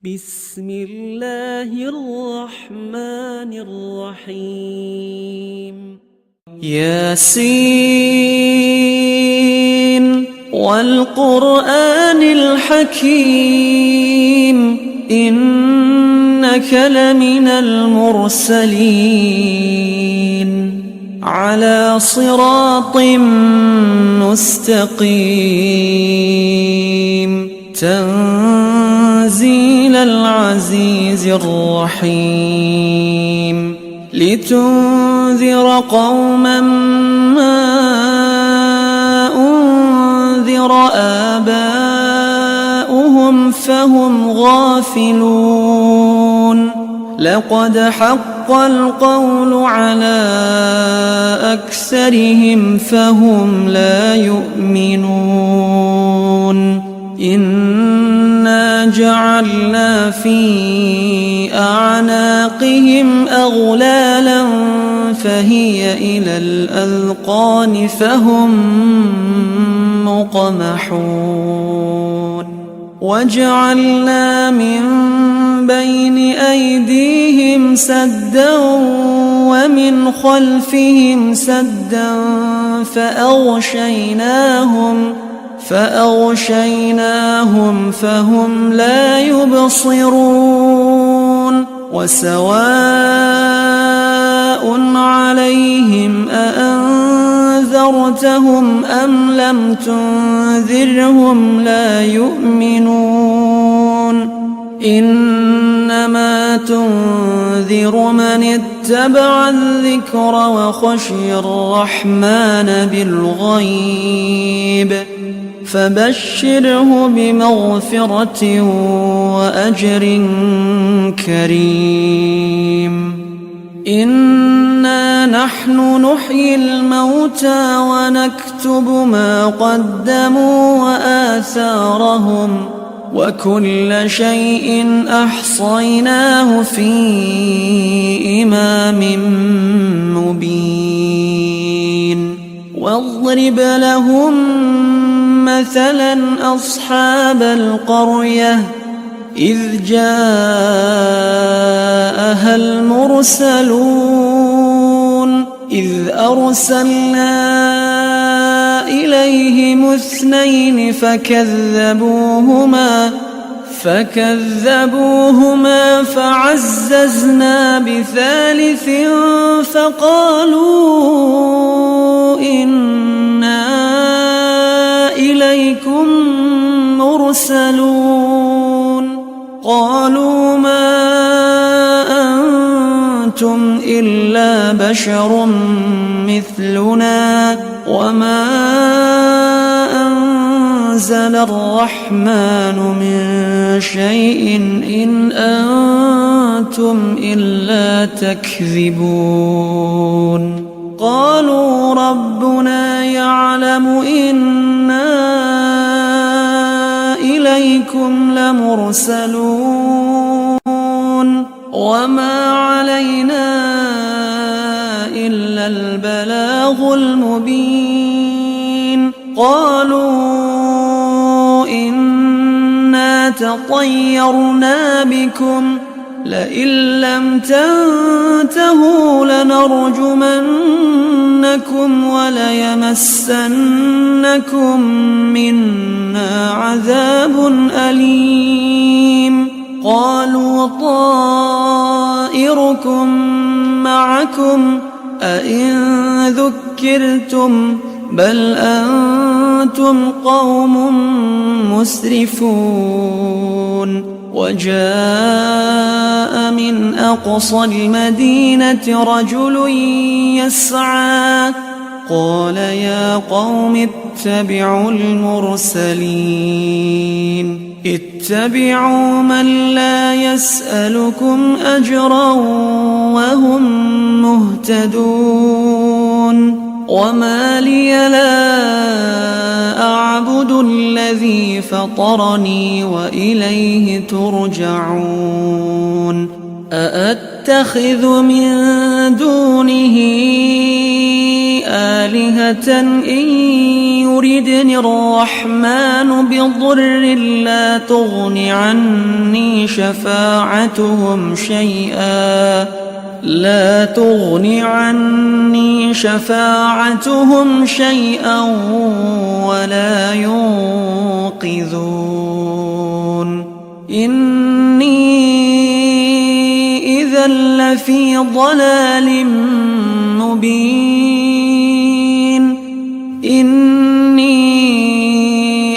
بسم الله الرحمن الرحيم ياسين والقرآن الحكيم إنك لمن المرسلين على صراط مستقيم تنزيل العزيز الرحيم لتنذر قوما ما أنذر آباؤهم فهم غافلون لقد حق القول على أكثرهم فهم لا يؤمنون إنا جعلنا في أعناقهم أغلالا فهي إلى الأذقان فهم مقمحون وجعلنا من بين أيديهم سدا ومن خلفهم سدا فأغشيناهم فهم لا يبصرون وسواء عليهم أأنذرتهم أم لم تنذرهم لا يؤمنون إنما تنذر من اتبع الذكر وخشي الرحمن بالغيب فبشره بمغفرة وأجر كريم إنا نحن نحيي الموتى ونكتب ما قدموا وآثارهم وكل شيء أحصيناه في إمام مبين واضرب لهم مثلا أصحاب القرية إذ جاءها المرسلون إذ أرسلنا إليهم اثنين فكذبوهما فعززنا بثالث فقالوا إنا إليكم مرسلون قالوا ما أنتم إلا بشر مثلنا وما أنزل الرحمن من شيء إن أنتم إلا تكذبون قالوا ربنا يعلم إنا إليكم لمرسلون وما علينا إلا البلاغ المبين قالوا إنا تطيرنا بكم لئن لم تنتهوا لنرجمنكم وليمسنكم منا عذاب أليم قالوا طائركم معكم أئن ذكرتم بل أنتم قوم مسرفون وجاء من أقصى المدينة رجل يسعى قال يا قوم اتبعوا المرسلين اتبعوا من لا يسألكم أجرا وهم مهتدون وما لي لا أعبد الذي فطرني وإليه ترجعون أأتخذ من دونه آلهة إن يردني الرحمن بضر لا تغن عني شفاعتهم شيئا ولا ينقذون إني إذا لفي ضلال مبين إني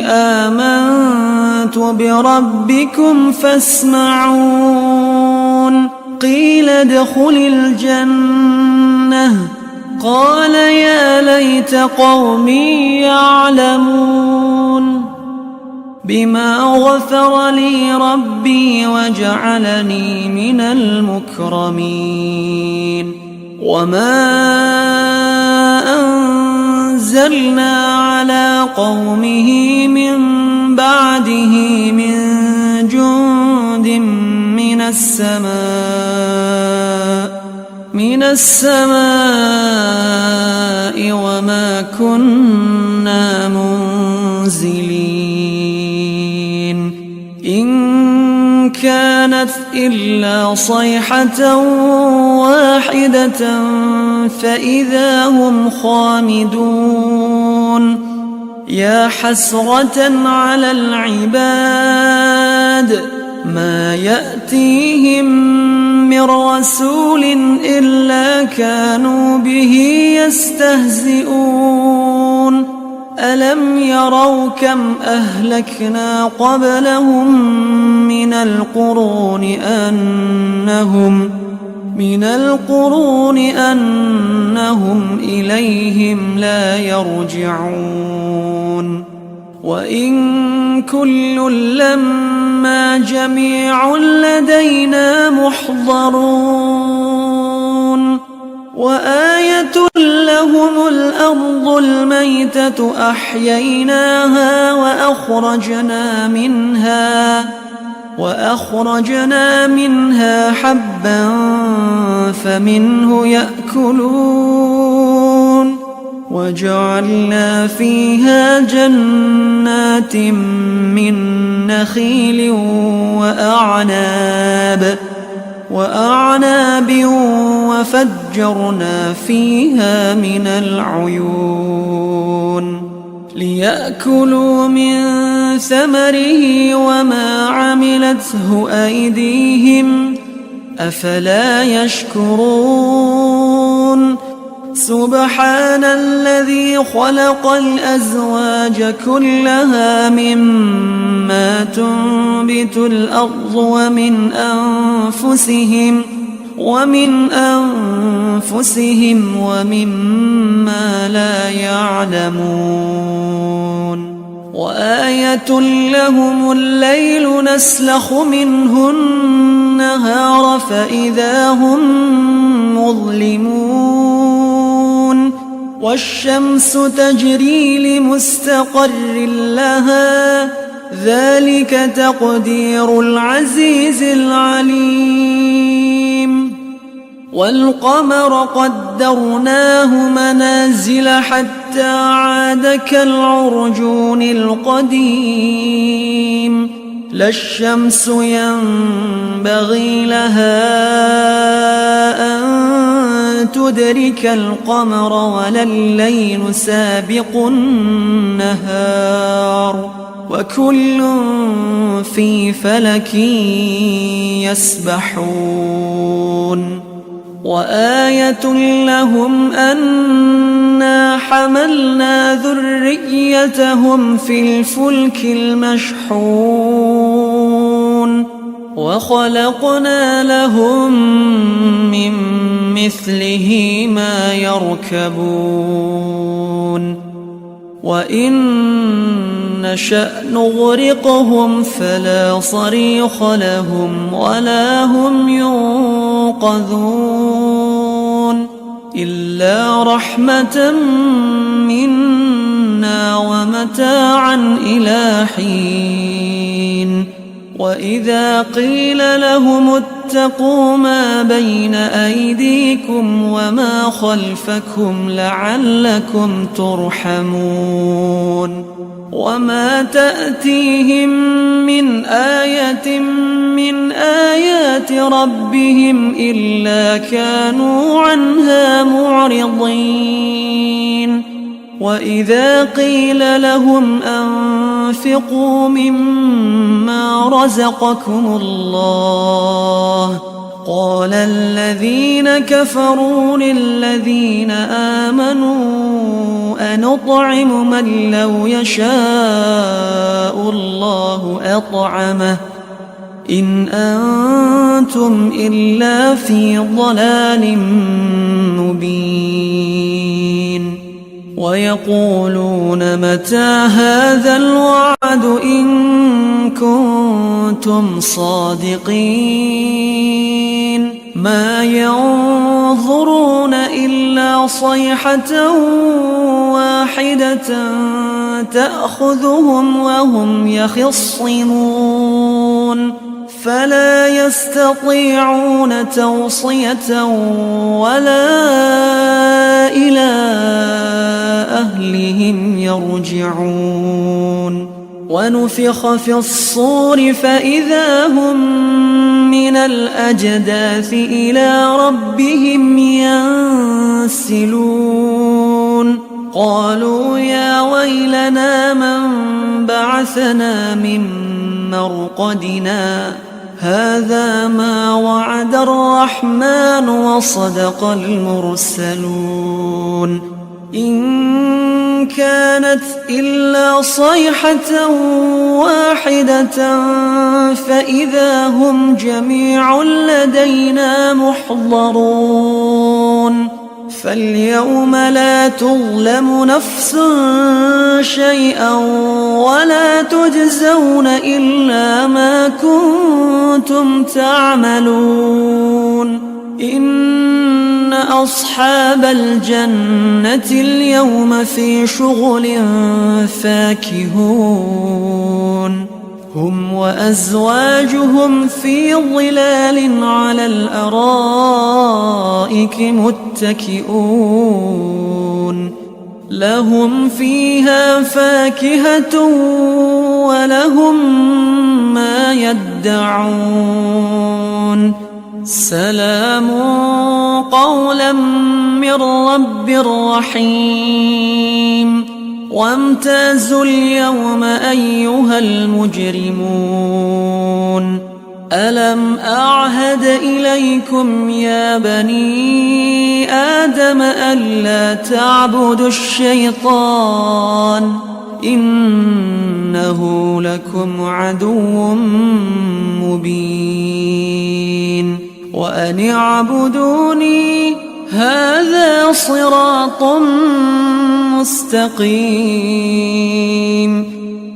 آمنت بربكم فاسمعون قيل ادخل الجنة قال يا ليت قومي يعلمون بما غفر لي ربي وجعلني من المكرمين وما أنزلنا على قومه من بعده من جند من السماء وما كنا منزلين إن كانت إلا صيحة واحدة فإذا هم خامدون يا حسرة على العباد ما يأتيهم من رسول إلا كانوا به يستهزئون ألم يروا كم أهلكنا قبلهم من القرون أنهم إليهم لا يرجعون وإن كل لما جميع لدينا محضرون وآية لهم الأرض الميتة أحييناها وأخرجنا منها حبا فمنه يأكلون وجعلنا فيها جنات من نخيل وأعناب وفجرنا فيها من العيون ليأكلوا من ثمره وما عملته أيديهم أفلا يشكرون سبحان الذي خلق الأزواج كلها مما تنبت الأرض ومن أنفسهم ومما لا يعلمون وآية لهم الليل نسلخ منه النهار فإذا هم مظلمون والشمس تجري لمستقر لها ذلك تقدير العزيز العليم والقمر قدرناه منازل حتى عاد كالعرجون القديم لا الشمس ينبغي لها أن تدرك القمر ولا الليل سابق النهار وكل في فلك يسبحون وآية لهم أنا حملنا ذريتهم في الفلك المشحون وخلقنا لهم من مثله ما يركبون وإن نشأ نغرقهم فلا صريخ لهم ولا هم ينقذون إلا رحمة منا ومتاعا إلى حين وإذا قيل لهم اتقوا ما بين أيديكم وما خلفكم لعلكم ترحمون وما تأتيهم من آية من آيات ربهم إلا كانوا عنها معرضين وإذا قيل لهم أنفقوا مما رزقكم الله قال الذين كفروا للذين آمنوا أنطعم من لو يشاء الله أطعمه إن أنتم إلا في ضلال مبين ويقولون متى هذا الوعد إن كنتم صادقين ما ينظرون إلا صيحة واحدة تأخذهم وهم يخصمون فلا يستطيعون توصية ولا إلى أهلهم يرجعون ونفخ في الصور فإذا هم من الأجداث إلى ربهم ينسلون قالوا يا ويلنا من بعثنا من مرقدنا هذا ما وعد الرحمن وصدق المرسلون إن كانت إلا صيحة واحدة فإذا هم جميع لدينا محضرون فاليوم لا تظلم نفس شيئا ولا تجزون إلا ما كنتم تعملون إن أصحاب الجنة اليوم في شغل فاكهون هم وأزواجهم في ظلال على الأرائك متكئون لهم فيها فاكهة ولهم ما يدعون سلام قولا من رب رحيم وامتازوا اليوم أيها المجرمون ألم أعهد إليكم يا بني آدم ألا تعبدوا الشيطان إنه لكم عدو مبين وأن اعبدوني هذا صراط مستقيم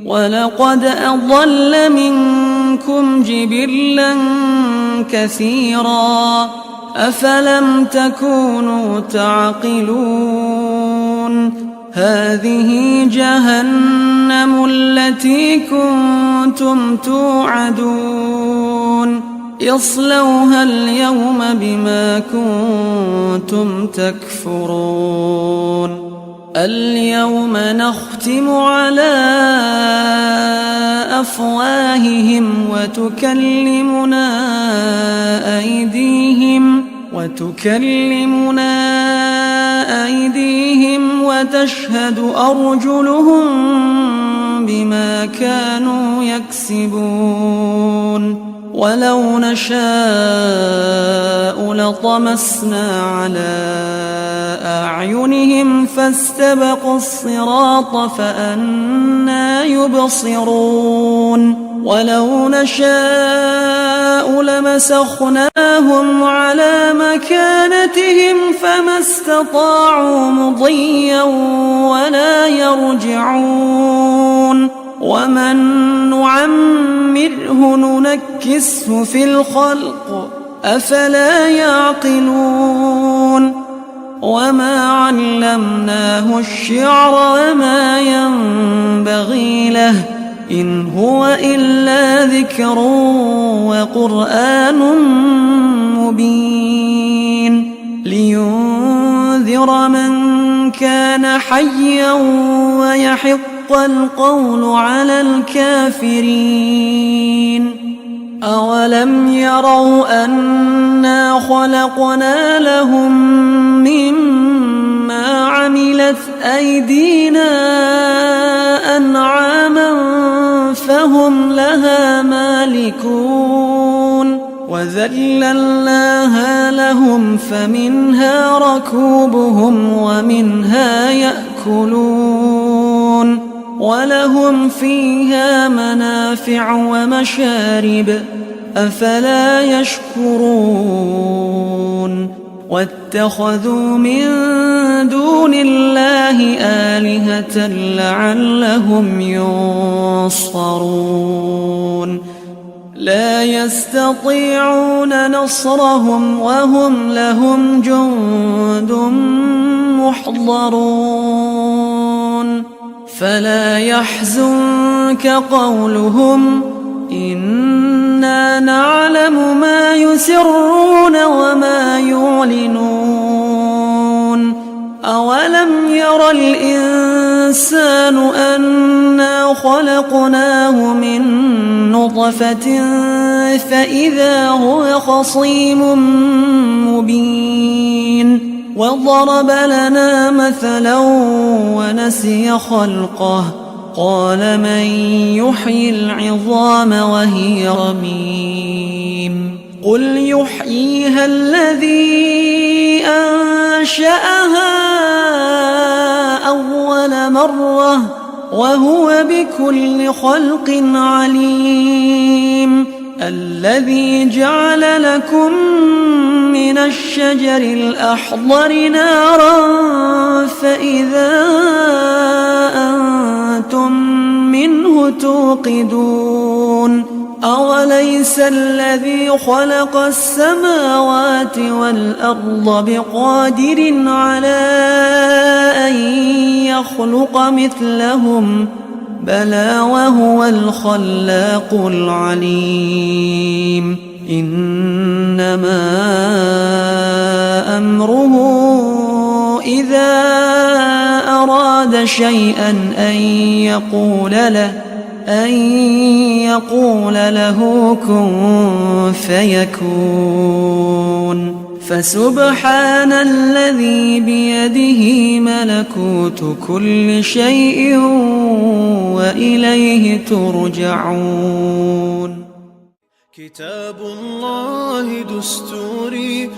ولقد أضل منكم جبلا كثيرا أفلم تكونوا تعقلون هذه جهنم التي كنتم توعدون اصلوها اليوم بما كنتم تكفرون اليوم نختم على أفواههم وتكلمنا أيديهم وتشهد أرجلهم بما كانوا يكسبون ولو نشاء لطمسنا على أعينهم فاستبقوا الصراط فأنى يبصرون ولو نشاء لمسخناهم على مكانتهم فما استطاعوا مضيا ولا يرجعون ومن نعمره ننكسه في الخلق أفلا يعقلون وما علمناه الشعر وما ينبغي له إن هو إلا ذكر وقرآن مبين لينذر من كان حيا ويحق القول على الكافرين. أولم يروا أنا خلقنا لهم مما عملت أيدينا أنعاما فهم لها مالكون وذللناها لهم فمنها ركوبهم ومنها يأكلون ولهم فيها منافع ومشارب أفلا يشكرون واتخذوا من دون الله آلهة لعلهم ينصرون لا يستطيعون نصرهم وهم لهم جند محضرون فلا يحزنك قولهم إنا نعلم ما يسرون وما يعلنون أولم ير الإنسان أنا خلقناه من نطفة فإذا هو خصيم مبين وضرب لنا مثلا ونسي خلقه قال من يحيي العظام وهي رميم قل يحييها الذي أنشأها أول مرة وهو بكل خلق عليم الذي جعل لكم من الشجر الأخضر نارا فإذا أنتم منه توقدون أوليس الذي خلق السماوات والأرض بقادر على أن يخلق مثلهم بلى وهو الخلاق العليم إنما أمره إذا أراد شيئا أن يقول له كن فيكون فسبحان الذي بيده ملكوت كل شيء وإليه ترجعون. كتاب الله دستوري